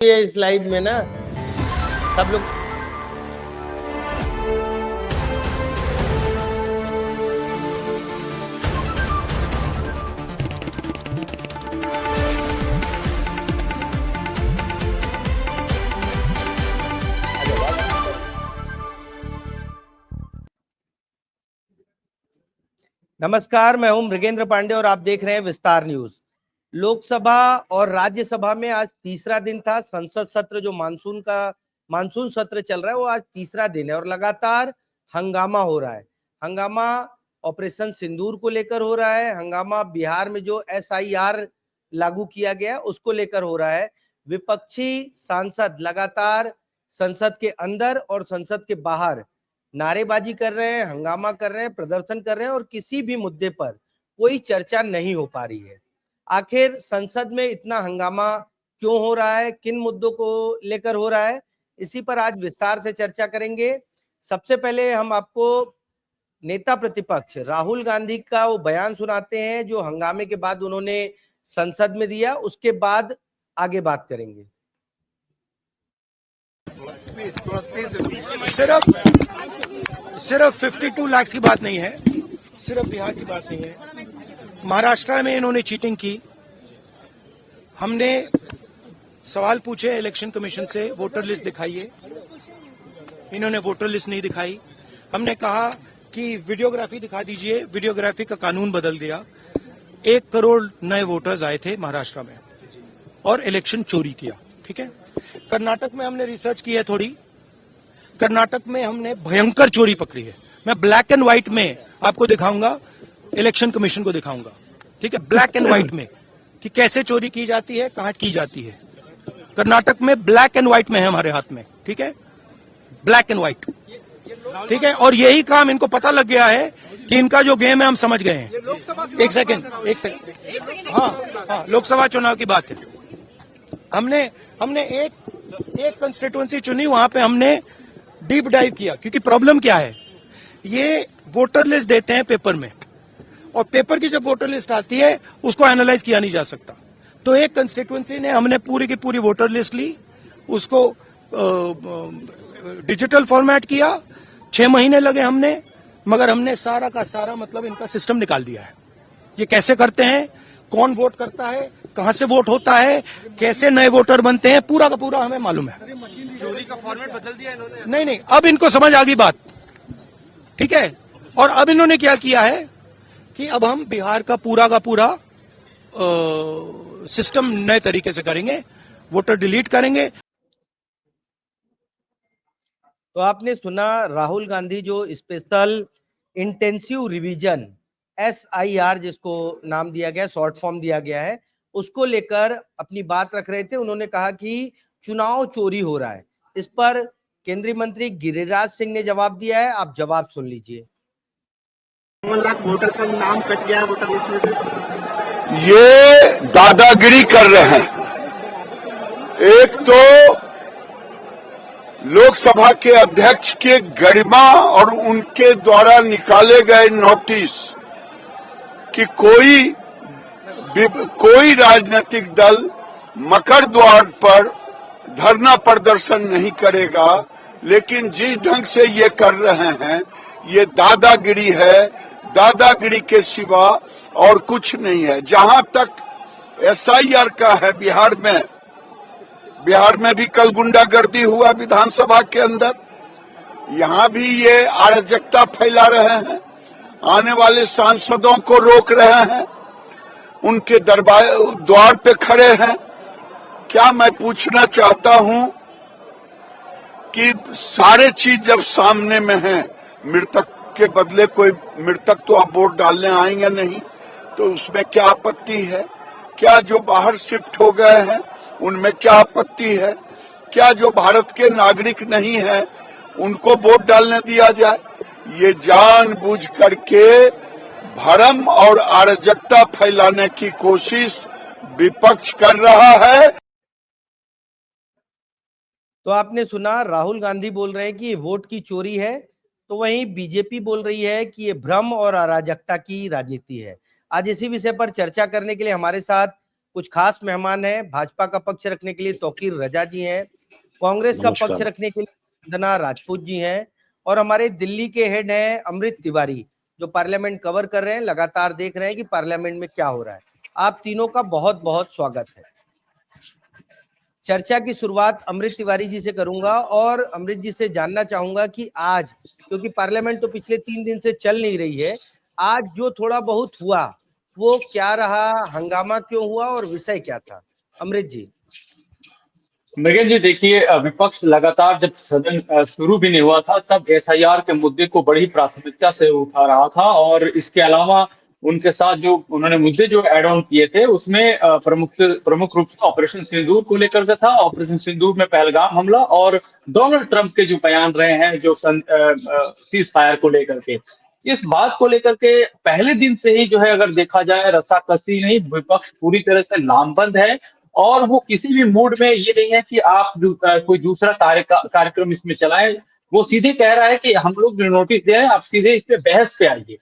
ये इस लाइव में ना सब लोग नमस्कार, मैं हूं मृगेंद्र पांडे और आप देख रहे हैं विस्तार न्यूज। लोकसभा और राज्यसभा में आज तीसरा दिन था। संसद सत्र जो मानसून सत्र चल रहा है वो आज तीसरा दिन है और लगातार हंगामा हो रहा है। हंगामा ऑपरेशन सिंदूर को लेकर हो रहा है, हंगामा बिहार में जो SIR लागू किया गया उसको लेकर हो रहा है। विपक्षी सांसद लगातार संसद के अंदर और संसद के बाहर नारेबाजी कर रहे हैं, हंगामा कर रहे हैं, प्रदर्शन कर रहे हैं और किसी भी मुद्दे पर कोई चर्चा नहीं हो पा रही है। आखिर संसद में इतना हंगामा क्यों हो रहा है, किन मुद्दों को लेकर हो रहा है, इसी पर आज विस्तार से चर्चा करेंगे। सबसे पहले हम आपको नेता प्रतिपक्ष राहुल गांधी का वो बयान सुनाते हैं जो हंगामे के बाद उन्होंने संसद में दिया, उसके बाद आगे बात करेंगे। सिर्फ 52 लाख की बात नहीं है, सिर्फ बिहार की बात नहीं है। महाराष्ट्र में इन्होंने चीटिंग की। हमने सवाल पूछे इलेक्शन कमीशन से, वोटर लिस्ट दिखाइए। इन्होंने वोटर लिस्ट नहीं दिखाई। हमने कहा कि वीडियोग्राफी दिखा दीजिए, वीडियोग्राफी का कानून बदल दिया। 1 करोड़ नए वोटर्स आए थे महाराष्ट्र में और इलेक्शन चोरी किया। ठीक है। कर्नाटक में हमने रिसर्च की है थोड़ी। कर्नाटक में हमने भयंकर चोरी पकड़ी है। मैं ब्लैक एंड व्हाइट में आपको दिखाऊंगा, इलेक्शन कमीशन को दिखाऊंगा। ठीक है, ब्लैक एंड व्हाइट में कि कैसे चोरी की जाती है, कहां की जाती है। कर्नाटक में ब्लैक एंड व्हाइट में है हमारे हाथ में। ठीक है, ब्लैक एंड व्हाइट। ठीक है, और यही काम इनको पता लग गया है कि इनका जो गेम है हम समझ गए हैं। एक सेकेंड। हाँ, लोकसभा चुनाव की बात है। हमने एक कंस्टिट्यूएंसी चुनी, वहां पे हमने डीप डाइव किया। क्योंकि प्रॉब्लम क्या है, ये वोटर लिस्ट देते हैं पेपर में और पेपर की जब वोटर लिस्ट आती है उसको एनालाइज किया नहीं जा सकता। तो एक कंस्टिट्यूएंसी ने हमने पूरी की पूरी वोटर लिस्ट ली, उसको डिजिटल फॉर्मेट किया। 6 महीने लगे हमने, मगर हमने सारा का सारा मतलब इनका सिस्टम निकाल दिया है। ये कैसे करते हैं, कौन वोट करता है, कहां से वोट होता है, कैसे नए वोटर बनते हैं, पूरा का पूरा हमें मालूम है। चोरी का फॉर्मेट बदल दिया इन्होंने। नहीं, अब इनको समझ आ गई बात। ठीक है, और अब इन्होंने क्या किया है कि अब हम बिहार का पूरा सिस्टम नए तरीके से करेंगे, वोटर डिलीट करेंगे। तो आपने सुना राहुल गांधी जो स्पेशल इंटेंसिव रिवीजन SIR जिसको नाम दिया गया, शॉर्ट फॉर्म दिया गया है, उसको लेकर अपनी बात रख रहे थे। उन्होंने कहा कि चुनाव चोरी हो रहा है। इस पर केंद्रीय मंत्री गिरिराज सिंह ने जवाब दिया है, आप जवाब सुन लीजिए। 1 लाख वोटर का नाम कट गया वोटर लिस्ट में से। ये दादागिरी कर रहे हैं। एक तो लोकसभा के अध्यक्ष के गरिमा और उनके द्वारा निकाले गए नोटिस कि कोई राजनीतिक दल मकर द्वार पर धरना प्रदर्शन नहीं करेगा, लेकिन जिस ढंग से ये कर रहे हैं ये दादागिरी है। दादागिरी के सिवा और कुछ नहीं है। जहां तक SIR का है, बिहार में भी कल गुंडागर्दी हुआ विधानसभा के अंदर। यहां भी ये अराजकता फैला रहे हैं, आने वाले सांसदों को रोक रहे हैं, उनके द्वार पे खड़े हैं। क्या मैं पूछना चाहता हूं कि सारे चीज जब सामने में है, मृतक के बदले कोई मृतक तो अब वोट डालने आएंगे नहीं, तो उसमें क्या आपत्ति है? क्या जो बाहर शिफ्ट हो गए हैं उनमें क्या आपत्ति है? क्या जो भारत के नागरिक नहीं है उनको वोट डालने दिया जाए? ये जानबूझ करके भ्रम और अराजकता फैलाने की कोशिश विपक्ष कर रहा है। तो आपने सुना राहुल गांधी बोल रहे हैं कि ये वोट की चोरी है, तो वहीं बीजेपी बोल रही है कि ये भ्रम और अराजकता की राजनीति है। आज इसी विषय पर चर्चा करने के लिए हमारे साथ कुछ खास मेहमान हैं। भाजपा का पक्ष रखने के लिए तौकीर रजा जी हैं, कांग्रेस का पक्ष नमस्कार। रखने के लिए वंदना राजपूत जी हैं, और हमारे दिल्ली के हेड हैं अमृत तिवारी, जो पार्लियामेंट कवर कर रहे हैं, लगातार देख रहे हैं कि पार्लियामेंट में क्या हो रहा है। आप तीनों का बहुत बहुत स्वागत है। चर्चा की शुरुआत अमृत तिवारी जी से करूंगा और अमृत जी से जानना चाहूंगा कि आज, क्योंकि पार्लियामेंट तो पिछले 3 दिन से चल नहीं रही है, आज जो थोड़ा बहुत हुआ वो क्या रहा, हंगामा क्यों हुआ और विषय क्या था? अमृत जी। मृगेन जी देखिए, विपक्ष लगातार जब सदन शुरू भी नहीं हुआ था तब एसआईआर के मुद्दे को बड़ी प्राथमिकता से उठा रहा था, और इसके अलावा उनके साथ जो उन्होंने मुद्दे जो ऐड ऑन किए थे उसमें प्रमुख रूप से ऑपरेशन सिंदूर को लेकर के था। ऑपरेशन सिंदूर में पहलगाम हमला और डोनाल्ड ट्रंप के जो बयान रहे हैं जो सीज फायर को लेकर के, इस बात को लेकर के पहले दिन से ही जो है अगर देखा जाए रस्साकसी नहीं, विपक्ष पूरी तरह से लामबंद है। और वो किसी भी मूड में ये नहीं है कि आप कोई दूसरा कार्यक्रम इसमें चलाएं। वो सीधे कह रहा है कि हम लोग जो नोटिस दे रहे हैं आप सीधे इस पे बहस पे आइए।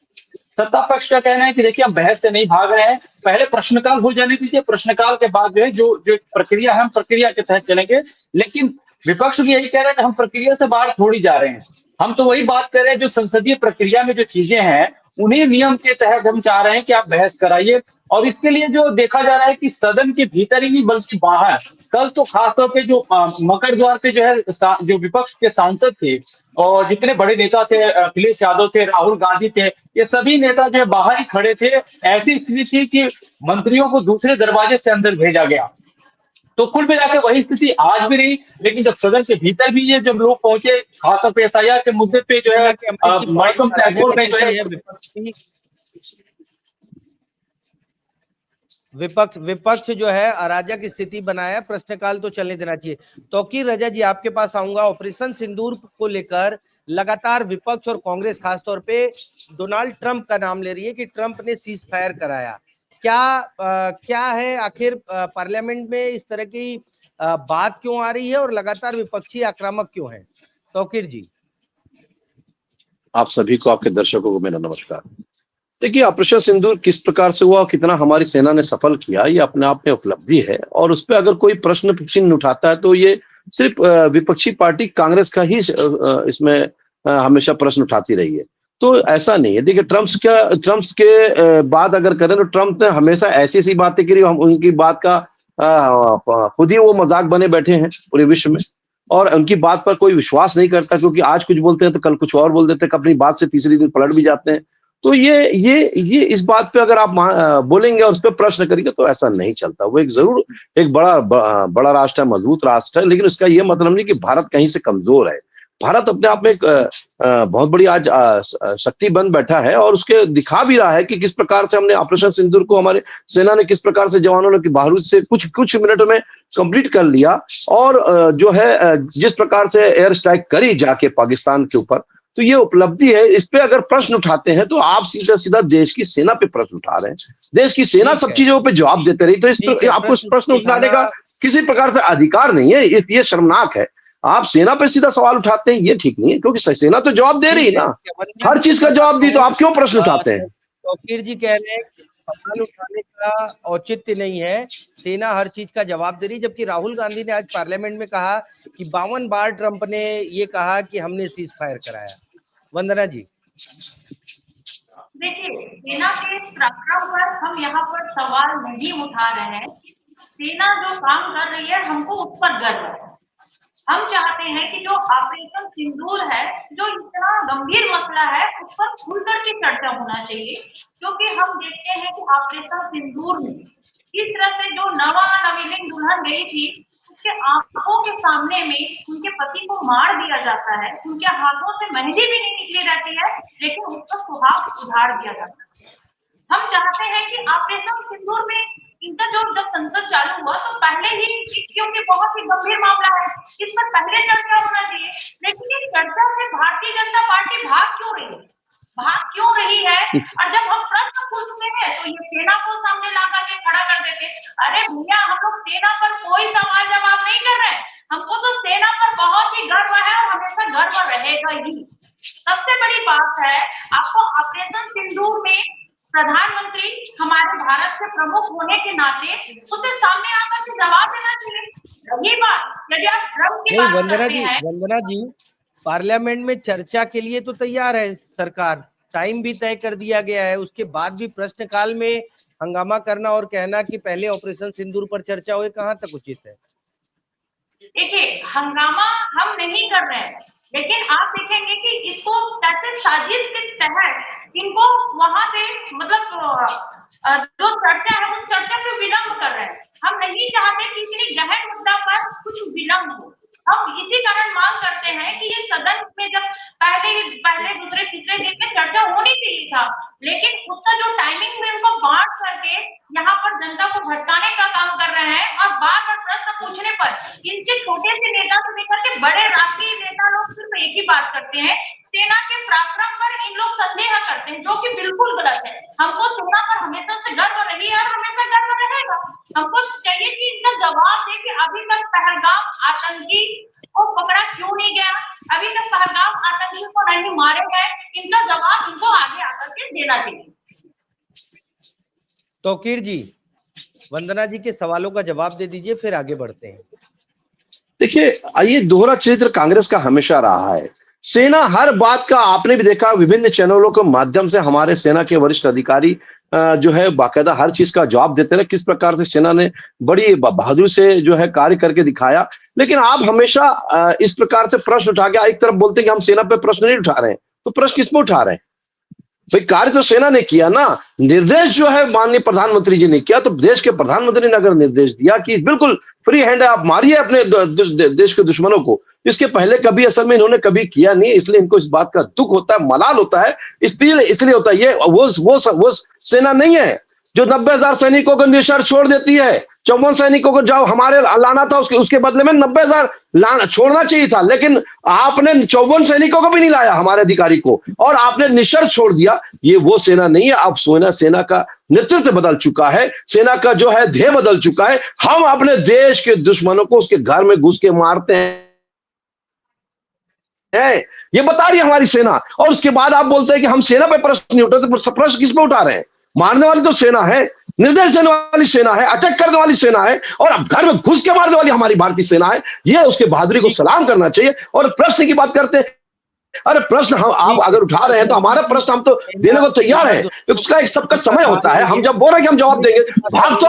सत्ता पक्ष का कहना है कि देखिए हम बहस से नहीं भाग रहे हैं, पहले प्रश्नकाल हो जाने दीजिए, प्रश्नकाल के बाद जो है जो जो प्रक्रिया है हम प्रक्रिया के तहत चलेंगे। लेकिन विपक्ष भी यही कह रहा है कि हम प्रक्रिया से बाहर थोड़ी जा रहे हैं, हम तो वही बात कर रहे हैं जो संसदीय प्रक्रिया में जो चीजें हैं उन्हीं नियम के तहत हम चाह रहे हैं कि आप बहस कराइए। और इसके लिए जो देखा जा रहा है कि सदन के भीतर ही नहीं बल्कि बाहर, कल तो खासतौर पे जो मकर द्वार पे जो है जो विपक्ष के सांसद थे और जितने बड़े नेता थे, अखिलेश यादव थे, राहुल गांधी थे, ये सभी नेता जो है बाहर ही खड़े थे। ऐसी स्थिति थी कि मंत्रियों को दूसरे दरवाजे से अंदर भेजा गया। तो कुल मिला के वही स्थिति आज भी रही। लेकिन जब सदन के भीतर भी ये जब लोग पहुंचे, खासतौर पे एसआईआर के मुद्दे पे जो है हालांकि अमृत जी बहुत माइकम टैगोर ने जो है अराजकता है विपक्ष जो है अराजक स्थिति बनाया, प्रश्नकाल तो चलने देना चाहिए। तौकीर रजा जी आपके पास आऊंगा। ऑपरेशन सिंदूर को लेकर लगातार विपक्ष और कांग्रेस खासतौर पे डोनाल्ड ट्रंप का नाम ले रही है कि ट्रंप ने सीज फायर कराया। क्या है आखिर पार्लियामेंट में इस तरह की बात क्यों आ रही है और लगातार विपक्षी आक्रामक क्यों है? तौकीर जी। आप सभी को, आपके दर्शकों को मेरा नमस्कार। देखिए, ऑपरेशन सिंदूर किस प्रकार से हुआ, कितना हमारी सेना ने सफल किया, ये अपने आप में उपलब्धि है। और उस पर अगर कोई प्रश्न चिन्ह उठाता है तो ये सिर्फ विपक्षी पार्टी कांग्रेस का ही इसमें हमेशा प्रश्न उठाती रही है। तो ऐसा नहीं है। देखिए, ट्रम्प के बात अगर करें तो ट्रम्प ने हमेशा ऐसी ऐसी बातें करी, हम उनकी बात का खुद ही वो मजाक बने बैठे हैं पूरे विश्व में, और उनकी बात पर कोई विश्वास नहीं करता, क्योंकि आज कुछ बोलते हैं तो कल कुछ और बोल देते हैं, अपनी बात से तीसरी दिन पलट भी जाते हैं। तो ये इस बात पे अगर आप बोलेंगे और उस पर प्रश्न करेंगे तो ऐसा नहीं चलता। वो एक बड़ा राष्ट्र है, मजबूत राष्ट्र है, लेकिन उसका ये मतलब नहीं कि भारत कहीं से कमजोर है। भारत अपने आप में एक बहुत बड़ी आज शक्ति बन बैठा है, और उसके दिखा भी रहा है कि किस प्रकार से हमने ऑपरेशन सिंदूर को, हमारे सेना ने किस प्रकार से जवानों ने बारूद से कुछ मिनटों में कंप्लीट कर लिया। और जो है जिस प्रकार से एयर स्ट्राइक करी जाके पाकिस्तान के ऊपर, तो ये उपलब्धि है। इस पे अगर प्रश्न उठाते हैं तो आप सीधा सीधा देश की सेना पे प्रश्न उठा रहे हैं। देश की सेना सब चीजों पे जवाब देते रही, तो आपको प्रश्न उठाने का किसी प्रकार से अधिकार नहीं है। ये शर्मनाक है। आप सेना पे सीधा सवाल उठाते हैं, ये ठीक नहीं है, क्योंकि सेना तो जवाब दे रही है ना, हर चीज का जवाब दी, तो आप क्यों प्रश्न उठाते हैं? तौकीर जी कह रहे हैं कि सवाल उठाने का औचित्य नहीं है, सेना हर चीज का जवाब दे रही, जबकि राहुल गांधी ने आज पार्लियामेंट में कहा कि 52 बार ट्रंप ने ये कहा कि हमने सीज फायर कराया। वंदना जी। देखिए, सेना के पराक्रम पर हम यहाँ पर सवाल नहीं उठा रहे हैं। सेना जो काम कर रही है हमको उस पर गर्व है। हम चाहते हैं कि जो ऑपरेशन सिंदूर है, जो इतना गंभीर मसला है, उस पर खुलकर के चर्चा होना चाहिए। क्योंकि हम देखते हैं कि ऑपरेशन सिंदूर में इस तरह से जो नवीन दुल्हन गई थी, उसके आंखों के सामने में उनके पति को मार दिया जाता है, उनके हाथों से मेहंदी भी नहीं निकली रहती है, लेकिन उसका सुहाग उधार दिया जाता है। हम चाहते हैं कि ऑपरेशन सिंदूर में इनका जब संसद चालू हुआ तो पहले ही, क्योंकि बहुत ही गंभीर मामला है, इस पर पहले चर्चा होना चाहिए। लेकिन इस चर्चा से भारतीय जनता पार्टी भाग क्यों रही है? और जब हम प्रश्न पूछते हैं तो ये सेना को सामने ला करके खड़ा कर देते। अरे भैया, हम लोग सेना पर कोई सवाल जवाब नहीं कर रहे हैं, हमको तो सेना पर बहुत ही गर्व है और हमेशा गर्व रहेगा ही। सबसे बड़ी बात है, आपको ऑपरेशन सिंदूर में प्रधानमंत्री हमारे भारत के प्रमुख होने के नाते उसे सामने आकर के जवाब देना चाहिए। रही बात, यदि आप ड्रम की नहीं बात करते हैं, वंदना जी, पार्लियामेंट में चर्चा के लिए तो तैयार है सरकार, टाइम भी तय कर दिया गया है, उसके बाद भी प्रश्नकाल में हंगामा करना और कहना कि पहले ऑपरेशन सिंदूर पर चर्चा हो, कहां तक उचित है? देखिए, हंगामा हम नहीं कर रहे हैं, लेकिन आप देखेंगे कि इसको कैसे साजिश के तहत इनको वहां से मतलब जो चर्चा है उस चर्चा पे विलंब कर रहे हैं। हम नहीं चाहते कि इतनी गहन मुद्दा पर कुछ विलंब हो। हम इसी कारण मांग करते हैं कि ये सदन में जब पहले दूसरे तीसरे दिन में चर्चा होनी चाहिए था, लेकिन उसका जो टाइमिंग में उनको बांट करके यहाँ पर जनता को भटकाने का काम कर रहे हैं। और बार बार प्रश्न पूछने पर इनके छोटे से नेता से लेकर के बड़े राष्ट्रीय नेता लोग सिर्फ एक ही बात करते हैं, सेना के पराक्रम पर इन लोग संदेह करते हैं, जो कि बिल्कुल गलत है। हमको सेना पर हमेशा से गर्व रही है और हमेशा गर्व रहेगा। हमको चाहिए कि इनका जवाब दे कि अभी तक पहलगाम आतंकी को पकड़ा क्यों नहीं गया, अभी तक पहलगाम आतंकी को नहीं मारे गए। इनका जवाब इनको आगे आकर के देना चाहिए। तौकीर जी, वंदना जी के सवालों का जवाब दे दीजिए, फिर आगे बढ़ते हैं। देखिए, ये दोहरा चरित्र कांग्रेस का हमेशा रहा है। सेना हर बात का, आपने भी देखा, विभिन्न चैनलों के माध्यम से हमारे सेना के वरिष्ठ अधिकारी जो है बाकायदा हर चीज का जवाब देते रहे, किस प्रकार से सेना ने बड़ी बहादुरी से जो है कार्य करके दिखाया। लेकिन आप हमेशा इस प्रकार से प्रश्न उठा के एक तरफ बोलते हैं कि हम सेना पे प्रश्न नहीं उठा रहे हैं, तो प्रश्न किस पे उठा रहे हैं? भाई, कार्य तो सेना ने किया ना, निर्देश जो है माननीय प्रधानमंत्री जी ने किया। तो देश के प्रधानमंत्री ने अगर निर्देश दिया कि बिल्कुल फ्री हैंड है, आप मारिए अपने देश के दुश्मनों को, इसके पहले कभी असल में इन्होंने कभी किया नहीं, इसलिए इनको इस बात का दुख होता है, मलाल होता है। इसलिए होता है ये, वो सेना नहीं है जो 90,000 सैनिकों को निशर्त छोड़ देती है। 54 सैनिकों को जब हमारे लाना था, उसके बदले में 90,000 छोड़ना चाहिए था, लेकिन आपने 54 सैनिकों को भी नहीं लाया, हमारे अधिकारी को, और आपने निशर्त छोड़ दिया। ये वो सेना नहीं है। अब सेना का नेतृत्व बदल चुका है, सेना का जो है ध्येय बदल चुका है। हम अपने देश के दुश्मनों को उसके घर में घुस के मारते हैं, ये बता रही है हमारी सेना। और उसके बाद आप बोलते हैं कि हम सेना पे प्रश्न नहीं उठाते, तो प्रश्न किस पे उठा रहे हैं? मारने वाली तो सेना है, निर्देश देने वाली सेना है, अटैक करने वाली सेना है, और अब घर में घुस के मारने वाली हमारी भारतीय सेना है। ये उसके बहादुरी को सलाम करना चाहिए। और प्रश्न की बात करते हैं, अरे प्रश्न हम आप अगर उठा रहे हैं तो हमारा प्रश्न हम तो देने को तैयार है। उसका एक सबका समय होता है। हम जब बोल रहे हैं कि हम जवाब देंगे, भाग तो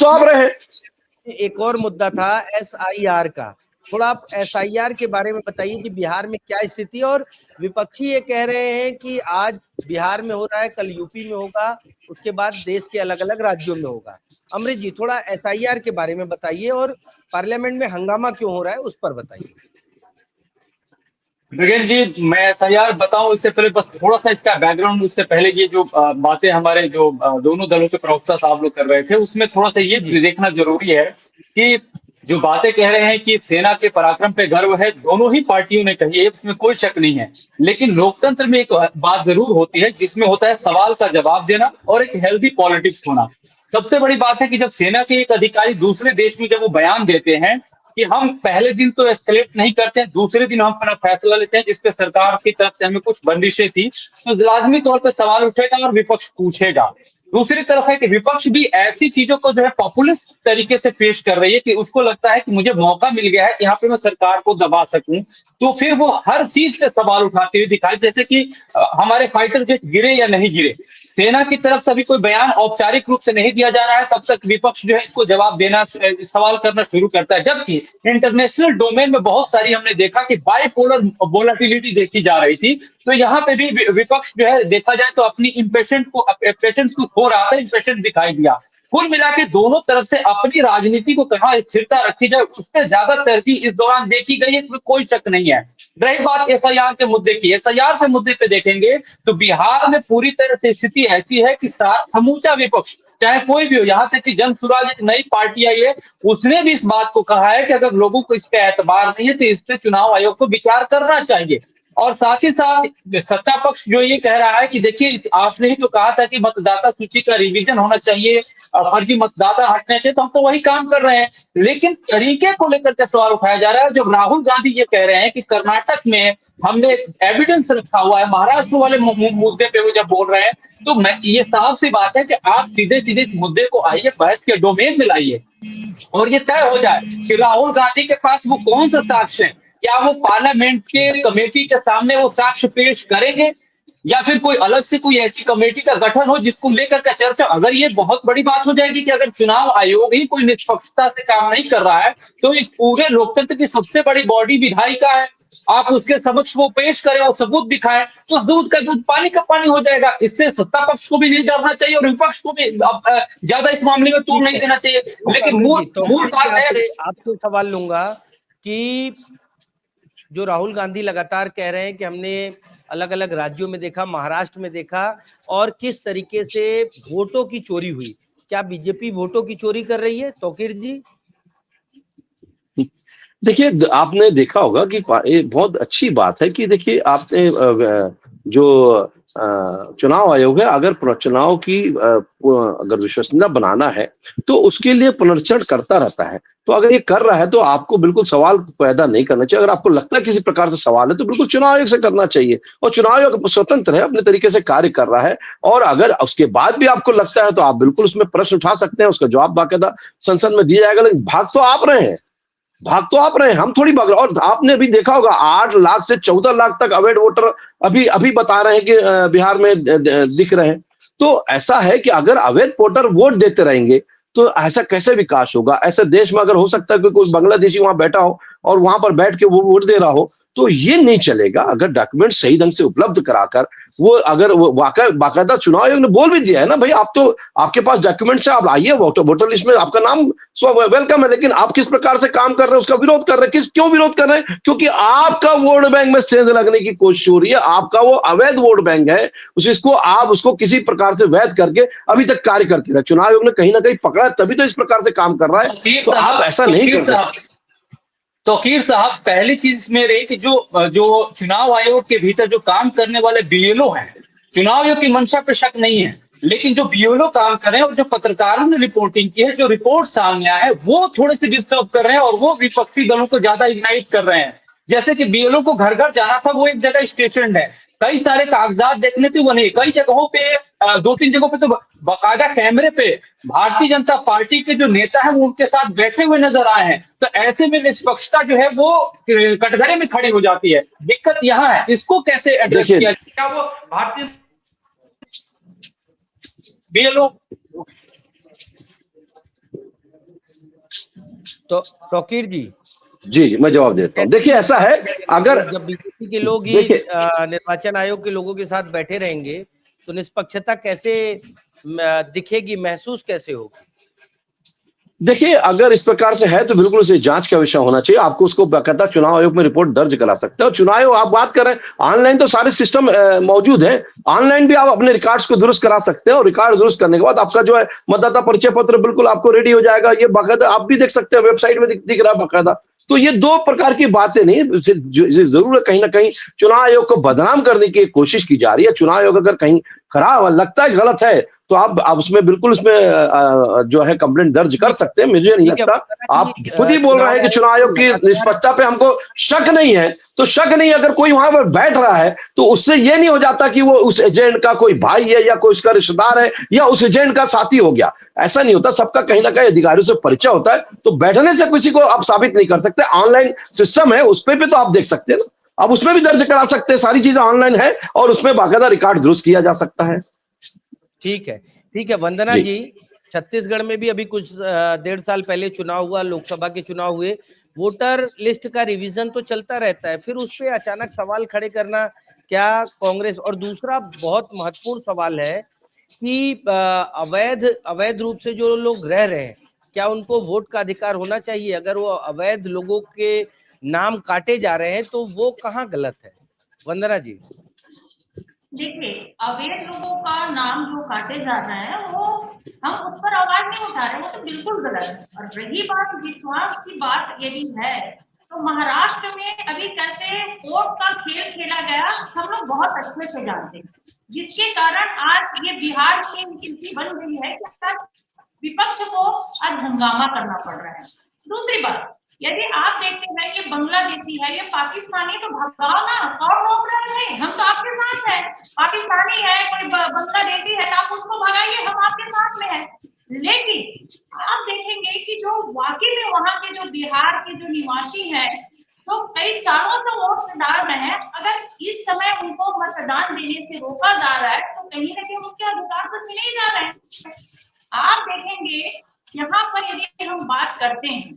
आप रहे हैं। एक और मुद्दा था SIR का, थोड़ा आप SIR के बारे में बताइए कि बिहार में क्या स्थिति है। और विपक्षी ये कह रहे हैं कि आज बिहार में हो रहा है, कल यूपी में होगा, उसके बाद देश के अलग अलग राज्यों में होगा। अमृत जी, थोड़ा SIR के बारे में बताइए और पार्लियामेंट में हंगामा क्यों हो रहा है उस पर बताइए। मृगेंद्र जी, मैं SIR बताऊं इससे पहले बस थोड़ा सा इसका बैकग्राउंड, उससे पहले ये जो बातें हमारे जो दोनों दलों के प्रवक्ता साहब लोग कर रहे थे, उसमें थोड़ा सा ये देखना जरूरी है कि जो बातें कह रहे हैं कि सेना के पराक्रम पे गर्व है, दोनों ही पार्टियों ने कही है, उसमें कोई शक नहीं है। लेकिन लोकतंत्र में एक बात जरूर होती है, जिसमें होता है सवाल का जवाब देना और एक हेल्दी पॉलिटिक्स होना। सबसे बड़ी बात है कि जब सेना के एक अधिकारी दूसरे देश में जब वो बयान देते हैं कि हम पहले दिन तो एस्केलेट नहीं करते हैं, दूसरे दिन हम अपना फैसला लेते हैं जिसपे सरकार की तरफ से हमें कुछ बंदिशें थी, तो लाजमी तौर पर सवाल उठेगा और विपक्ष पूछेगा। दूसरी तरफ है कि विपक्ष भी ऐसी चीजों को जो है पॉपुलिस्ट तरीके से पेश कर रही है कि उसको लगता है कि मुझे मौका मिल गया है यहाँ पे मैं सरकार को दबा सकूं, तो फिर वो हर चीज पे सवाल उठाते हुए दिखाई, जैसे कि हमारे फाइटर जेट गिरे या नहीं गिरे। सेना की तरफ से अभी कोई बयान औपचारिक रूप से नहीं दिया जा रहा है, तब तक विपक्ष जो है इसको जवाब देना, सवाल करना शुरू करता है। जबकि इंटरनेशनल डोमेन में बहुत सारी हमने देखा कि बाइपोलर वोलेटिलिटी देखी जा रही थी, तो यहाँ पे भी विपक्ष जो है देखा जाए तो अपनी पेशेंस को खो रहा था, इम्पेशेंट दिखाई दिया। कुल मिला के दोनों तरफ से अपनी राजनीति को कहाँ स्थिरता रखी जाए उस पर ज्यादा तरजीह इस दौरान देखी गई है, इसमें कोई शक नहीं है। रही बात SIR के मुद्दे की, SIR के मुद्दे पे देखेंगे तो बिहार में पूरी तरह से स्थिति ऐसी है कि समूचा विपक्ष, चाहे कोई भी हो, यहाँ तक कि जन सुराज एक नई पार्टी आई है, उसने भी इस बात को कहा है कि अगर लोगों को इस पे एतबार नहीं है तो इस पे चुनाव आयोग को विचार करना चाहिए। और साथ ही साथ सत्ता पक्ष जो ये कह रहा है कि देखिए आपने ही तो कहा था कि मतदाता सूची का रिवीजन होना चाहिए और फर्जी मतदाता हटने चाहिए, तो हम तो वही काम कर रहे हैं। लेकिन तरीके को लेकर के सवाल उठाया जा रहा है। जब राहुल गांधी ये कह रहे हैं कि कर्नाटक में हमने एविडेंस रखा हुआ है, महाराष्ट्र वाले मुद्दे पे वो जब बोल रहे हैं, तो मैं ये साफ सी बात है कि आप सीधे सीधे इस मुद्दे को आइए, बहस के डोमेन में लाइए और ये तय हो जाए कि राहुल गांधी के पास वो कौन सा साक्ष्य है। क्या वो पार्लियामेंट के कमेटी के सामने वो साक्ष्य पेश करेंगे या फिर कोई अलग से कोई ऐसी कमेटी का गठन हो जिसको लेकर का चर्चा। अगर ये बहुत बड़ी बात हो जाएगी कि अगर चुनाव आयोग ही कोई निष्पक्षता से काम नहीं कर रहा है, तो इस पूरे लोकतंत्र की सबसे बड़ी बॉडी विधायिका है, आप उसके समक्ष वो पेश करें और सबूत दिखाएं, तो दूध का दूध पानी का पानी हो जाएगा। इससे सत्ता पक्ष को भी नहीं डरना चाहिए और विपक्ष को भी ज्यादा इस मामले में तूल नहीं देना चाहिए। लेकिन मूल बात है, आपसे सवाल लूंगा कि जो राहुल गांधी लगातार कह रहे हैं कि हमने अलग अलग राज्यों में देखा, महाराष्ट्र में देखा, और किस तरीके से वोटों की चोरी हुई, क्या बीजेपी वोटों की चोरी कर रही है तौकीर जी? देखिए आपने देखा होगा कि ये बहुत अच्छी बात है कि देखिए आपने जो चुनाव आयोग है, अगर चुनाव की अगर विश्वसनीयता बनाना है तो उसके लिए पुनरीक्षण करता रहता है। तो अगर ये कर रहा है तो आपको बिल्कुल सवाल पैदा नहीं करना चाहिए। अगर आपको लगता है किसी प्रकार से सवाल है तो बिल्कुल चुनाव आयोग से करना चाहिए, और चुनाव आयोग स्वतंत्र है, अपने तरीके से कार्य कर रहा है। और अगर उसके बाद भी आपको लगता है तो आप बिल्कुल उसमें प्रश्न उठा सकते हैं, उसका जवाब बाकायदा संसद में दिया जाएगा। लेकिन भाग तो आप रहे हैं, हम थोड़ी भाग रहे हैं। और आपने भी देखा होगा 8 लाख से 14 लाख तक अवैध वोटर अभी बता रहे हैं कि बिहार में दिख रहे हैं। तो ऐसा है कि अगर अवैध वोटर वोट देते रहेंगे तो ऐसा कैसे विकास होगा? ऐसे देश में अगर हो सकता है कि कोई बांग्लादेशी वहां बैठा हो और वहां पर बैठ के वो वोट दे रहा हो, तो ये नहीं चलेगा। अगर डॉक्यूमेंट सही ढंग से उपलब्ध कराकर वो अगर वो बाकायदा चुनाव आयोग ने बोल भी दिया है ना, भाई आप तो आपके पास डॉक्यूमेंट्स है, आप आइए वोटर लिस्ट में आपका नाम वेलकम है, लेकिन आप किस प्रकार से काम कर रहे हैं उसका विरोध कर रहे हैं। क्यों विरोध कर रहे हैं? क्योंकि आपका वोट बैंक में सेंध लगने की कोशिश हो रही है। आपका वो अवैध वोट बैंक है, उसको किसी प्रकार से वैध करके अभी तक कार्य करते रहे। चुनाव आयोग ने कहीं ना कहीं पकड़ा, तभी तो इस प्रकार से काम कर रहा है। तो आप ऐसा नहीं कर सकते। तौकीर साहब, पहली चीज इसमें रही कि जो चुनाव आयोग के भीतर जो काम करने वाले बीएलओ हैं, चुनाव आयोग की मंशा पे शक नहीं है, लेकिन जो बीएलओ काम कर रहे हैं और जो पत्रकारों ने रिपोर्टिंग की है, जो रिपोर्ट सामने आया है, वो थोड़े से डिस्टर्ब कर रहे हैं और वो विपक्षी दलों को ज्यादा इग्नाइट कर रहे हैं। जैसे कि बीएलओ को घर घर जाना था, वो एक जगह स्टेशन है, कई सारे कागजात देखने थे, वो नहीं, कई जगहों पे 2-3 जगहों पे तो बाकायदा कैमरे पे भारतीय जनता पार्टी के जो नेता हैं वो उनके साथ बैठे हुए नजर आए हैं। तो ऐसे में निष्पक्षता जो है वो कटघरे में खड़ी हो जाती है। दिक्कत यहाँ है, इसको कैसे एड्रेस किया जाए? क्या वो भारतीय बीएलओ तो तौकीर जी जी मैं जवाब देता हूँ। देखिए ऐसा है, अगर जब बीजेपी के लोग ही निर्वाचन आयोग के लोगों के साथ बैठे रहेंगे तो निष्पक्षता कैसे दिखेगी, महसूस कैसे होगी? देखिए अगर इस प्रकार से है तो बिल्कुल उसे जांच का विषय होना चाहिए। आपको उसको बाकायदा चुनाव आयोग में रिपोर्ट दर्ज करा सकते हैं। और चुनाव आयोग आप बात कर रहे हैं, ऑनलाइन तो सारे सिस्टम मौजूद है, ऑनलाइन भी आप अपने रिकॉर्ड्स को दुरुस्त करा सकते हैं और रिकॉर्ड दुरुस्त करने के बाद आपका जो है मतदाता परिचय पत्र बिल्कुल आपको रेडी हो जाएगा। ये बाकायदा आप भी देख सकते हैं, वेबसाइट में दिख रहा है बाकायदा। तो ये दो प्रकार की बातें नहीं, जरूर है कहीं ना कहीं चुनाव आयोग को बदनाम करने की कोशिश की जा रही है। चुनाव आयोग अगर कहीं खराब लगता है, गलत है, तो आप उसमें बिल्कुल उसमें जो है कंप्लेंट दर्ज कर सकते हैं। मुझे नहीं लगता, आप खुद ही बोल रहे हैं कि चुनाव आयोग की निष्पक्षता पे हमको शक नहीं है, तो शक नहीं, अगर कोई वहां पर बैठ रहा है तो उससे ये नहीं हो जाता कि वो उस एजेंट का कोई भाई है या कोई उसका रिश्तेदार है या उस एजेंट का साथी हो गया। ऐसा नहीं होता, सबका कहीं ना कहीं अधिकारियों से परिचय होता है। तो बैठने से किसी को आप साबित नहीं कर सकते। ऑनलाइन सिस्टम है, उस पे तो आप देख सकते हैं ना, आप उसमें भी दर्ज करा सकते हैं, सारी चीजें ऑनलाइन है और उसमें बाकायदा रिकॉर्ड दुरुस्त किया जा सकता है। ठीक है, ठीक है। वंदना जी, छत्तीसगढ़ में भी अभी कुछ 1.5 साल पहले चुनाव हुआ, लोकसभा के चुनाव हुए, वोटर लिस्ट का रिवीजन तो चलता रहता है, फिर उस पे अचानक सवाल खड़े करना क्या कांग्रेस? और दूसरा बहुत महत्वपूर्ण सवाल है कि अवैध रूप से जो लोग रह रहे हैं, क्या उनको वोट का अधिकार होना चाहिए? अगर वो अवैध लोगों के नाम काटे जा रहे हैं तो वो कहाँ गलत है? वंदना जी। देखिए, अवैध लोगों का नाम जो काटे जा रहा है वो हम उस पर आवाज नहीं उठा रहे, वो तो बिल्कुल गलत है। और रही बात विश्वास की बात, यदि है तो महाराष्ट्र में अभी कैसे वोट का खेल खेला गया हम लोग बहुत अच्छे से जानते हैं, जिसके कारण आज ये बिहार की स्थिति बन गई है कि आज विपक्ष को आज हंगामा करना पड़ रहा है। दूसरी बात, यदि आप देखते हैं ये बांग्लादेशी है, ये पाकिस्तानी, तो भगाओ ना, कौन रोक रहे हैं? हम तो आपके साथ है। पाकिस्तानी है, कोई बांग्लादेशी है, तो आप उसको भगाइए, हम आपके साथ में है। लेकिन आप देखेंगे कि जो वाकई में वहां के जो बिहार के जो निवासी हैं, तो कई सालों से वोट डाल रहे हैं, अगर इस समय उनको मतदान देने से रोका जा रहा है तो कहीं ना कहीं उसके अधिकार तो छीने ही जा रहे हैं। आप देखेंगे यहाँ पर यदि हम बात करते हैं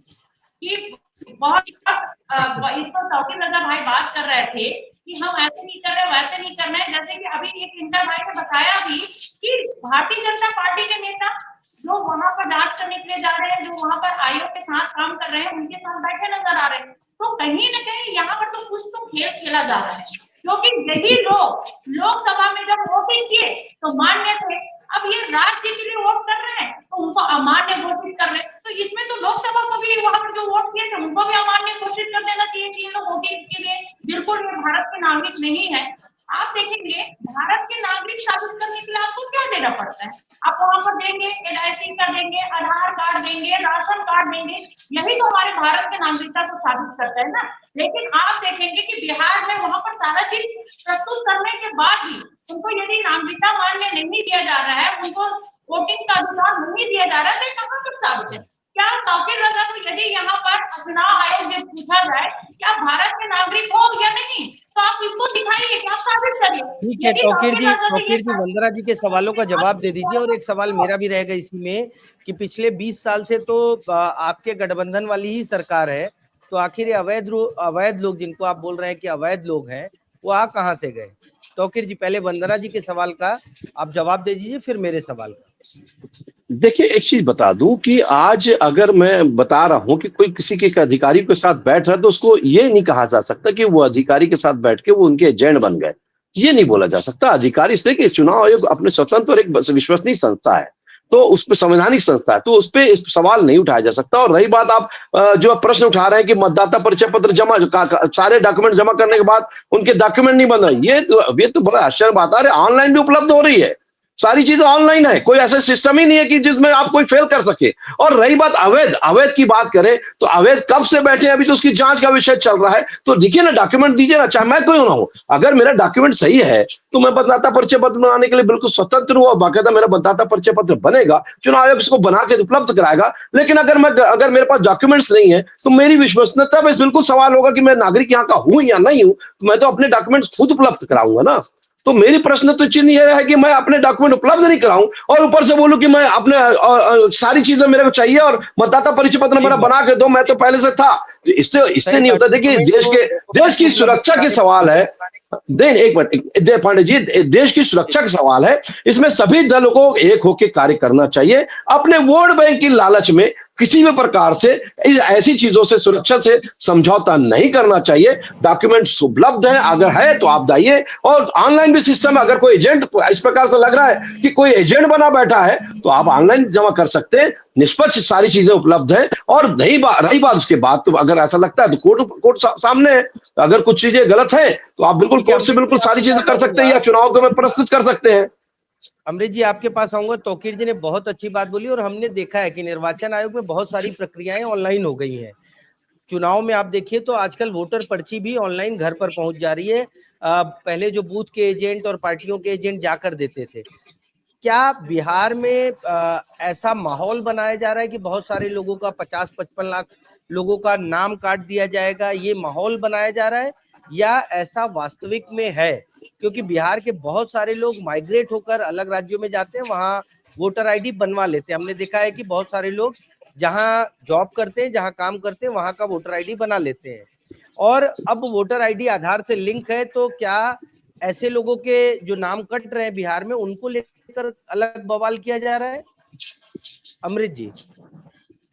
कि बहुत इस पर तौकीर रजा भाई बात कर रहे थे कि हम ऐसे नहीं कर रहे, वैसे नहीं कर रहे, जैसे कि अभी एक इंटर भाई ने बताया भी कि भारतीय जनता पार्टी के नेता जो वहां पर जांच करने के लिए जा रहे हैं, जो वहां पर आयोग के साथ काम कर रहे हैं, उनके साथ बैठे नजर आ रहे हैं। तो कहीं ना कहीं यहाँ पर तो कुछ तो खेल खेला जा रहा है, क्योंकि यही लोग लोकसभा में जब वोटिंग किए तो मान्य थे, अब ये राज्य के लिए वोट कर रहे हैं तो उनको अमान्य घोषित कर रहे हैं। तो इसमें तो लोकसभा को भी वहां पर जो वोट किए थे उनको भी अमान्य घोषित कर देना चाहिए कि ये लोग वोटिंग के लिए बिल्कुल ये भारत के नागरिक नहीं है। आप देखेंगे भारत के नागरिक साबित करने के लिए आपको क्या देना पड़ता है? आप वहां पर देंगे, LIC का देंगे, आधार कार्ड देंगे, राशन कार्ड देंगे, यही तो हमारे भारत के नागरिकता को साबित करता है ना। लेकिन आप देखेंगे कि बिहार में वहां पर सारा चीज प्रस्तुत करने के बाद भी उनको यदि नागरिकता मान्य नहीं दिया जा रहा है, उनको वोटिंग का अधिकार नहीं दिया जा रहा है, तो कहां तक साबित है? क्या तौकीर रजा को यदि यहाँ पर चुनाव आयोग जब पूछा जाए कि आप भारत के नागरिक हो या नहीं, तो आप इसको दिखाइए कि आप साबित करिए। ठीक है यदि तौकीर जी, रजा से ये वंदना जी के सवालों का जवाब दे दीजिए। और एक सवाल मेरा भी रहेगा इसी में कि पिछले 20 साल से तो आपके गठबंधन वाली ही सरकार है, तो आखिर ये अवैध लोग जिनको आप बोल रहे हैं कि अवैध लोग हैं, वो आ कहां से गए? तौकीर जी, पहले वंदना जी के सवाल का आप जवाब दे दीजिए, फिर मेरे सवाल का। देखिए, एक चीज बता दूं कि आज अगर मैं बता रहा हूं कि कोई किसी के अधिकारी के साथ बैठ रहा है, तो उसको ये नहीं कहा जा सकता कि वो अधिकारी के साथ बैठ के वो उनके एजेंट बन गए। ये नहीं बोला जा सकता। अधिकारी से कि चुनाव आयोग अपने स्वतंत्र और एक विश्वसनीय संस्था है, तो उस पर संवैधानिक संस्था है, तो उस पर सवाल नहीं उठाया जा सकता। और रही बात आप जो प्रश्न उठा रहे हैं कि मतदाता परिचय पत्र जमा, सारे डॉक्यूमेंट जमा करने के बाद उनके डॉक्यूमेंट नहीं बन रहे, ये तो बड़ा आश्चर्य बात है। ऑनलाइन भी उपलब्ध हो रही है, सारी चीजें ऑनलाइन है, कोई ऐसा सिस्टम ही नहीं है कि जिसमें आप कोई फेल कर सके। और रही बात अवैध की बात करें, तो अवैध कब से बैठे हैं, अभी तो उसकी जांच का विषय चल रहा है। तो देखिए ना, डॉक्यूमेंट दीजिए ना, चाहे मैं क्यों ना हूं, अगर मेरा डॉक्यूमेंट सही है तो मैं मतदाता परिचय पत्र बनाने के लिए बिल्कुल स्वतंत्र हूं, और बाकायदा मेरा मतदाता परिचय पत्र बनेगा, चुनाव आयोग इसको बना के उपलब्ध कराएगा। लेकिन अगर मेरे पास डॉक्यूमेंट्स नहीं है, तो मेरी विश्वसनीयता पर बिल्कुल सवाल होगा कि मैं नागरिक यहाँ का हूं या नहीं हूं। मैं तो अपने डॉक्यूमेंट्स खुद उपलब्ध कराऊंगा ना। तो मेरी प्रश्न तो चिन्ह यह है कि मैं अपने डॉक्यूमेंट उपलब्ध नहीं कराऊं और ऊपर से बोलूं कि मैं अपने सारी चीजें मेरे को चाहिए और मतदाता परिचय पत्र मेरा बना के दो, मैं तो पहले से था। इससे नहीं होता। देखिए, देश की सुरक्षा के सवाल है। एक मिनट पांडे जी, देश की सुरक्षा का सवाल है, इसमें सभी दलों को एक होकर कार्य करना चाहिए। अपने वोट बैंक की लालच में किसी भी प्रकार से ऐसी चीजों से सुरक्षा से समझौता नहीं करना चाहिए। डॉक्यूमेंट्स उपलब्ध हैं, अगर है तो आप दाइए। और ऑनलाइन भी सिस्टम है, अगर कोई एजेंट इस प्रकार से लग रहा है कि कोई एजेंट बना बैठा है, तो आप ऑनलाइन जमा कर सकते हैं। निष्पक्ष सारी चीजें उपलब्ध हैं। और रही बात उसके बाद, तो अगर ऐसा लगता है तो कोर्ट सामने है। अगर कुछ चीजें गलत है तो आप बिल्कुल कोर्ट से बिल्कुल सारी चीजें कर सकते हैं, या चुनाव को में प्रस्तुत कर सकते हैं। अमृत जी, आपके पास आऊंगा। तौकीर जी ने बहुत अच्छी बात बोली, और हमने देखा है कि निर्वाचन आयोग में बहुत सारी प्रक्रियाएं ऑनलाइन हो गई हैं। चुनाव में आप देखिए तो आजकल वोटर पर्ची भी ऑनलाइन घर पर पहुंच जा रही है। पहले जो बूथ के एजेंट और पार्टियों के एजेंट जाकर देते थे, क्या बिहार में ऐसा माहौल बनाया जा रहा है कि बहुत सारे लोगों का 50-55 लाख लोगों का नाम काट दिया जाएगा, ये माहौल बनाया जा रहा है, या ऐसा वास्तविक में है? क्योंकि बिहार के बहुत सारे लोग माइग्रेट होकर अलग राज्यों में जाते हैं, वहां वोटर आईडी बनवा लेते हैं। हमने देखा है कि बहुत सारे लोग जहां जॉब करते हैं, जहां काम करते हैं, वहां का वोटर आईडी बना लेते हैं। और अब वोटर आईडी आधार से लिंक है, तो क्या ऐसे लोगों के जो नाम कट रहे हैं बिहार में, उनको लेकर अलग बवाल किया जा रहा है? अमृत जी।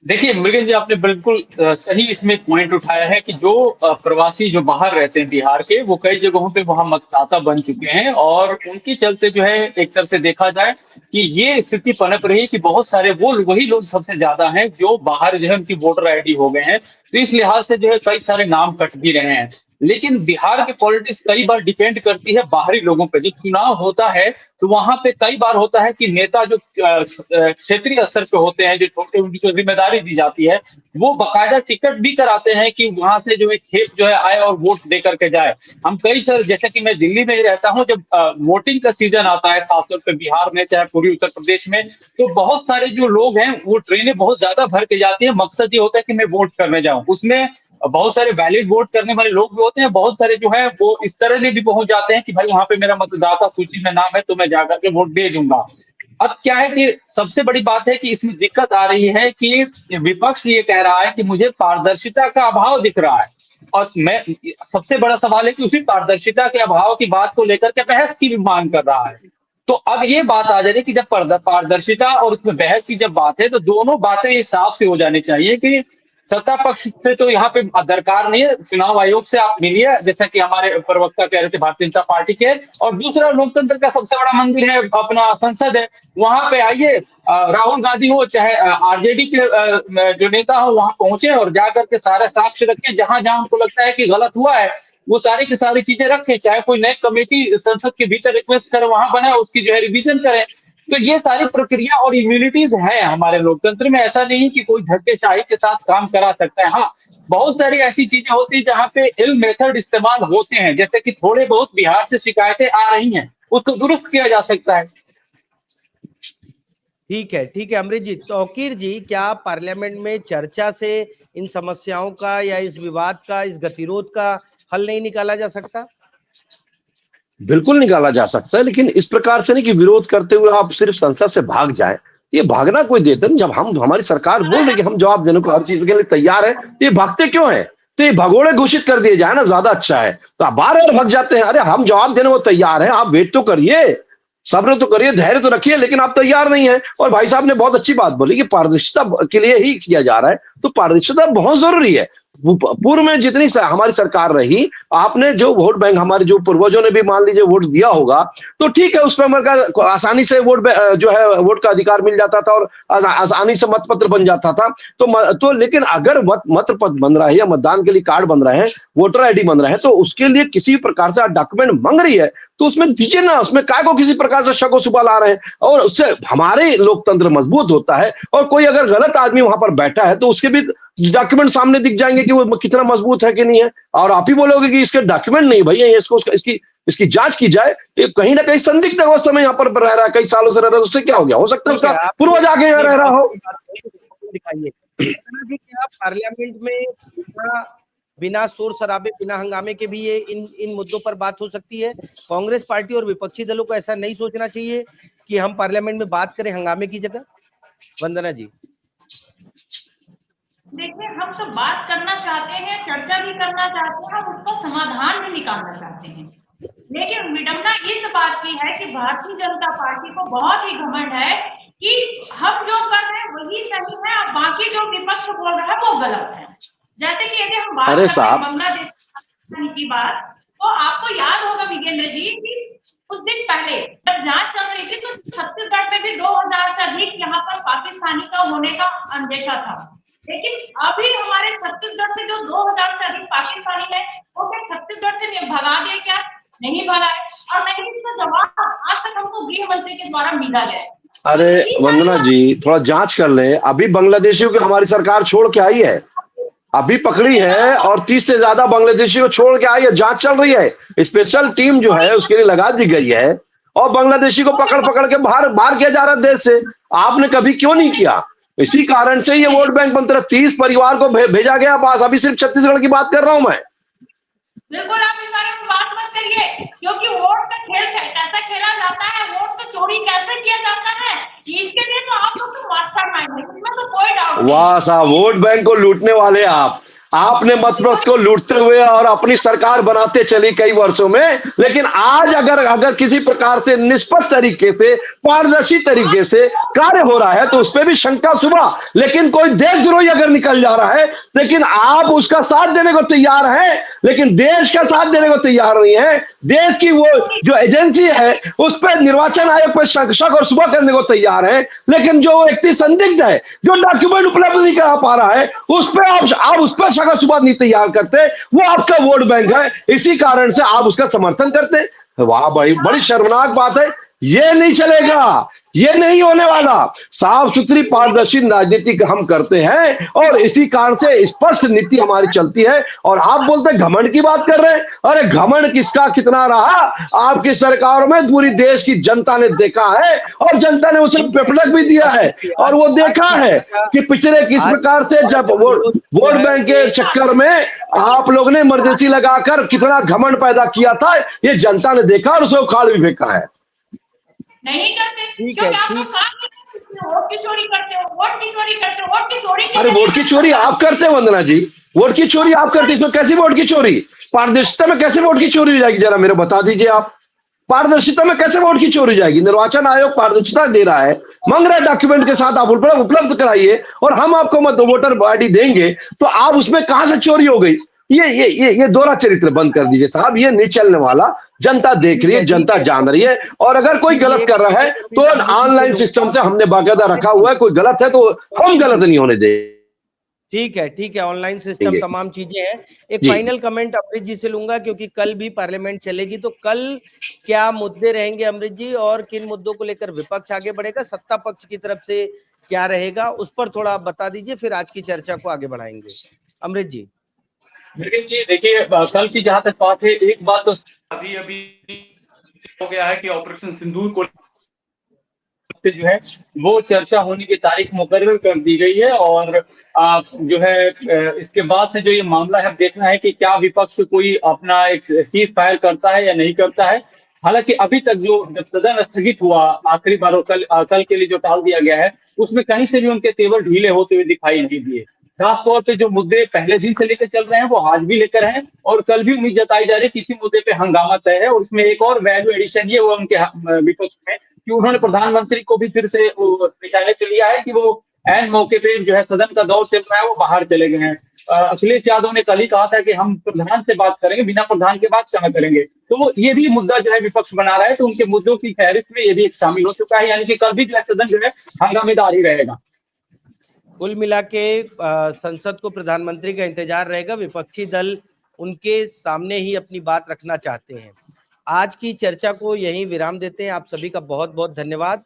देखिए मृगेश जी, आपने बिल्कुल सही इसमें पॉइंट उठाया है कि जो प्रवासी जो बाहर रहते हैं बिहार के, वो कई जगहों पे वहां मतदाता बन चुके हैं और उनके चलते जो है एक तरह से देखा जाए कि ये स्थिति पनप रही है कि बहुत सारे वो वही लोग सबसे ज्यादा हैं जो बाहर जो है उनकी वोटर आईडी हो गए हैं। तो इस लिहाज से जो है कई सारे नाम कट भी रहे हैं। लेकिन बिहार की पॉलिटिक्स कई बार डिपेंड करती है बाहरी लोगों पे। जब चुनाव होता है तो वहां पे कई बार होता है कि नेता जो क्षेत्रीय स्तर पे होते हैं, जो छोटे उनकी जिम्मेदारी दी जाती है, वो बाकायदा टिकट भी कराते हैं कि वहां से जो है खेप जो है आए और वोट दे करके जाए। हम कई सारे, जैसे कि मैं दिल्ली में ही रहता हूँ, जब वोटिंग का सीजन आता है खासतौर पर बिहार में चाहे पूर्वी उत्तर प्रदेश में, तो बहुत सारे जो लोग हैं वो ट्रेनें बहुत ज्यादा भर के जाती है। मकसद ये होता है कि मैं वोट करने जाऊं। उसमें बहुत सारे वैलिड वोट करने वाले लोग भी होते हैं, बहुत सारे जो है वो इस तरह से भी पहुंच जाते हैं कि भाई वहां पे मेरा मतदाता सूची में नाम है तो मैं जाकर के वोट दे दूंगा। अब क्या है कि सबसे बड़ी बात है कि इसमें दिक्कत आ रही है कि विपक्ष ये कह रहा है कि मुझे पारदर्शिता का अभाव दिख रहा है। और मैं, सबसे बड़ा सवाल है कि उसी पारदर्शिता के अभाव की बात को लेकर के बहस की भी मांग कर रहा है। तो अब ये बात आ जा रही है कि जब पारदर्शिता और उसमें बहस की जब बात है, तो दोनों बातें इस हिसाब से हो जानी चाहिए कि सत्ता पक्ष से तो यहाँ पे दरकार नहीं है, चुनाव आयोग से आप मिलिए, जैसा कि हमारे प्रवक्ता कह रहे थे भारतीय जनता पार्टी के। और दूसरा, लोकतंत्र का सबसे बड़ा मंदिर है अपना संसद है, वहां पे आइए, राहुल गांधी हो चाहे आरजेडी के जो नेता हो, वहां पहुंचे और जाकर के सारे साक्ष्य रखें, जहां जहां उनको लगता है कि गलत हुआ है वो सारी की सारी चीजें रखें। चाहे कोई नई कमेटी संसद के भीतर रिक्वेस्ट करे, वहां बनाए, उसकी जो है रिवीजन करें। तो ये सारी प्रक्रिया और इम्यूनिटीज है हमारे लोकतंत्र में। ऐसा नहीं कि कोई धक्केशाही के साथ काम करा सकता है। हाँ, बहुत सारी ऐसी चीजें होती है जहां पे इल मेथड इस्तेमाल होते हैं, जैसे कि थोड़े बहुत बिहार से शिकायतें आ रही हैं, उसको दुरुस्त किया जा सकता है। ठीक है अमृत जी। तौकीर जी, क्या पार्लियामेंट में चर्चा से इन समस्याओं का या इस विवाद का, इस गतिरोध का हल नहीं निकाला जा सकता? बिल्कुल निकाला जा सकता है, लेकिन इस प्रकार से नहीं कि विरोध करते हुए आप सिर्फ संसद से भाग जाएं। ये भागना कोई देते नहीं। जब हम, हमारी सरकार बोल रही है कि हम जवाब देने को हर चीज के लिए तैयार है, तो ये भागते क्यों है? तो ये भगोड़े घोषित कर दिए जाए ना, ज्यादा अच्छा है। तो आप बार बार भाग जाते हैं। अरे हम जवाब देने को तैयार हैं, आप वेट तो करिए, सब्र तो करिए, धैर्य तो रखिए, लेकिन आप तैयार नहीं है। और भाई साहब ने बहुत अच्छी बात बोली कि पारदर्शिता के लिए ही किया जा रहा है, तो पारदर्शिता बहुत जरूरी है। पूर्व में जितनी हमारी सरकार रही, आपने जो वोट बैंक, हमारे जो पूर्वजों ने भी मान लीजिए वोट दिया होगा, तो ठीक है, उसमें हमारे आसानी से वोट जो है वोट का अधिकार मिल जाता था और आसानी से मतपत्र बन जाता था। तो लेकिन अगर मतपत्र बन रहा है या मतदान के लिए कार्ड बन रहे हैं, वोटर आईडी बन रहे हैं, तो उसके लिए किसी भी प्रकार से डॉक्यूमेंट मांग रही है, तो उसमें दीजिए ना। उसमें काय को किसी प्रकार से शक व शुबा ला रहे हैं? और उससे हमारे लोकतंत्र मजबूत होता है। और कोई अगर गलत आदमी वहां पर बैठा है तो उसके भी डॉक्यूमेंट सामने दिख जाएंगे कि वो कितना मजबूत है कि नहीं है। और आप ही बोलोगे कि इसके डॉक्यूमेंट नहीं भैया, इसको इसकी जांच की जाए। ये कहीं ना कहीं संदिग्ध अवस्था में यहाँ पर रह रहा है, कई सालों से रह रहा है, उससे क्या हो गया? हो सकता है उसका पूर्वज आगे यहाँ रह रहा हो। दिखाइए क्या पार्लियामेंट में बिना शोर शराबे, बिना हंगामे के भी ये इन मुद्दों पर बात हो सकती है? कांग्रेस पार्टी और विपक्षी दलों को ऐसा नहीं सोचना चाहिए कि हम पार्लियामेंट में बात करें हंगामे की जगह? वंदना जी। देखिए, हम तो बात करना चाहते हैं, चर्चा भी करना चाहते हैं, उसका समाधान भी निकालना चाहते हैं। लेकिन विडंबना इस बात की है कि भारतीय जनता पार्टी को बहुत ही घमंड है कि हम जो कर रहे हैं वही सही है और बाकी जो विपक्ष बोल रहा है वो गलत है। जैसे कि यदि हम बात करते हैं बांग्लादेश की बात, तो आपको याद होगा विजेंद्र जी कि कुछ दिन पहले जब जांच चल रही थी तो छत्तीसगढ़ में भी 2000 से अधिक यहाँ पर पाकिस्तानी का होने का अंदेशा था। लेकिन अभी हमारे छत्तीसगढ़ से जो 2000 से अधिक पाकिस्तानी है, वो क्या छत्तीसगढ़ से भगा दिए क्या? नहीं भगा है। और नहीं, इसका जवाब आज तक हमको गृह मंत्री के द्वारा मिला गया है। अरे वंदना जी, थोड़ा जांच कर ले। अभी बांग्लादेशियों की हमारी सरकार छोड़ के आई है, अभी पकड़ी है, और 30 से ज्यादा बांग्लादेशियों को छोड़ के आई है। जांच चल रही है, स्पेशल टीम जो है उसके लिए लगा दी गई है, और बांग्लादेशी को पकड़ पकड़ के बाहर किया जा रहा है देश से। आपने कभी क्यों नहीं किया? इसी कारण से ये वोट बैंक बनते रहे। 30 परिवार को भेजा गया पास। अभी सिर्फ छत्तीसगढ़ की बात कर रहा हूं मैं। बिल्कुल, आप इस बारे में बात मत करिए, क्योंकि वोट का खेल कैसे खेला जाता है, वोट को चोरी कैसे किया जाता है, इसके लिए तो आप लोग तो मास्टरमाइंड है, इसमें तो कोई डाउट नहीं। वाह साहब, वोट बैंक को लूटने वाले आप। आपने मतप्रस्त को लूटते हुए और अपनी सरकार बनाते चली कई वर्षों में, लेकिन आज अगर किसी प्रकार से निष्पक्ष तरीके से, पारदर्शी तरीके से कार्य हो रहा है तो उस पर भी शंका सुबह। लेकिन कोई देशद्रोही अगर निकल जा रहा है, लेकिन आप उसका साथ देने को तैयार हैं, लेकिन देश का साथ देने को तैयार नहीं है। देश की वो जो एजेंसी है उस पर, निर्वाचन आयोग पर शक और सुबह करने को तैयार है, लेकिन जो व्यक्ति संदिग्ध है, जो डॉक्यूमेंट उपलब्ध नहीं करा पा रहा है, उस पर आप उस पर शक और सुबह नहीं तैयार करते। वो आपका वोट बैंक है, इसी कारण से आप उसका समर्थन करते। वाह, बड़ी बड़ी शर्मनाक बात है। ये नहीं चलेगा, ये नहीं होने वाला। साफ सुथरी पारदर्शी राजनीति हम करते हैं और इसी कारण से स्पष्ट नीति हमारी चलती है। और आप बोलते हैं घमंड की बात कर रहे हैं। अरे घमंड किसका कितना रहा, आपकी सरकारों में पूरी देश की जनता ने देखा है और जनता ने उसे पेपलक भी दिया है और वो देखा है कि पिछले किस प्रकार से जब वोट बैंक के चक्कर में आप लोगों ने इमरजेंसी लगाकर कितना घमंड पैदा किया था, ये जनता ने देखा और उसे उखाड़ भी फेंका है। नहीं करते ठीक है, क्योंकि आप लोग काम करते हो, वोट की चोरी करते हो, वोट की चोरी करते हो, वोट की चोरी अरे वोट की चोरी आप करते हैं वंदना जी, वोट की चोरी आप करते हैं। इसमें कैसी वोट की चोरी, पारदर्शिता में कैसे वोट की चोरी हो जाएगी, जरा मेरे बता दीजिए आप। पारदर्शिता में कैसे वोट की चोरी हो जाएगी? निर्वाचन आयोग पारदर्शिता दे रहा है, मांग रहा है डॉक्यूमेंट के साथ, आप उपलब्ध कराइए और हम आपको वोटर आईडी देंगे, तो आप उसमें कहां से चोरी हो गई? ये दोहरा चरित्र बंद कर दीजिए साहब, ये नहीं चलने वाला। जनता देख रही है, जनता जान रही है, और अगर कोई गलत कर रहा है तो ऑनलाइन सिस्टम से हमने बाकायदा रखा हुआ है, कोई गलत है तो हम गलत नहीं होने दें। ठीक है, ऑनलाइन सिस्टम तमाम चीजें हैं। एक फाइनल कमेंट अमृत जी से लूंगा, क्योंकि कल भी पार्लियामेंट चलेगी, तो कल क्या मुद्दे रहेंगे अमृत जी, और किन मुद्दों को लेकर विपक्ष आगे बढ़ेगा, सत्ता पक्ष की तरफ से क्या रहेगा, उस पर थोड़ा आप बता दीजिए, फिर आज की चर्चा को आगे बढ़ाएंगे। अमृत जी। जी देखिए, कल की जहां तक बात है, एक बात तो अभी हो गया है कि ऑपरेशन सिंदूर को जो है वो चर्चा होने की तारीख मुकर्रर कर दी गई है। और जो है इसके बाद से जो ये मामला है, देखना है कि क्या विपक्ष कोई अपना एक सीज फायर करता है या नहीं करता है। हालांकि अभी तक जो जब सदन स्थगित हुआ आखिरी बार, कल के लिए जो टाल दिया गया है, उसमें कहीं से भी उनके तेवर ढीले होते हुए दिखाई नहीं दिए। खास तौर पे जो मुद्दे पहले दिन से लेकर चल रहे हैं वो आज भी लेकर हैं, और कल भी उम्मीद जताई जा रही है किसी मुद्दे पे हंगामा तय है। और उसमें एक और वैल्यू एडिशन ये हुआ उनके विपक्ष में कि उन्होंने प्रधानमंत्री को भी फिर से निशाने पे लिया है कि वो ऐन मौके पे जो है सदन का दौर चल रहा है वो बाहर चले गए हैं। अखिलेश यादव ने कल ही कहा था कि हम प्रधान से बात करेंगे, बिना प्रधान के बात कहाँ करेंगे। तो ये भी मुद्दा जो है विपक्ष बना रहा है, तो उनके मुद्दों की फहरिस्त में ये भी एक शामिल हो चुका है, यानी कि कल भी जो है सदन जो है हंगामेदार ही रहेगा। कुल मिला के संसद को प्रधानमंत्री का इंतजार रहेगा, विपक्षी दल उनके सामने ही अपनी बात रखना चाहते हैं। आज की चर्चा को यहीं विराम देते हैं। आप सभी का बहुत बहुत धन्यवाद।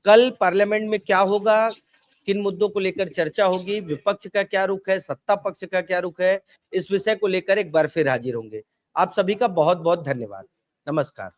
कल पार्लियामेंट में क्या होगा, किन मुद्दों को लेकर चर्चा होगी, विपक्ष का क्या रुख है, सत्ता पक्ष का क्या रुख है, इस विषय को लेकर एक बार फिर हाजिर होंगे। आप सभी का बहुत बहुत धन्यवाद। नमस्कार।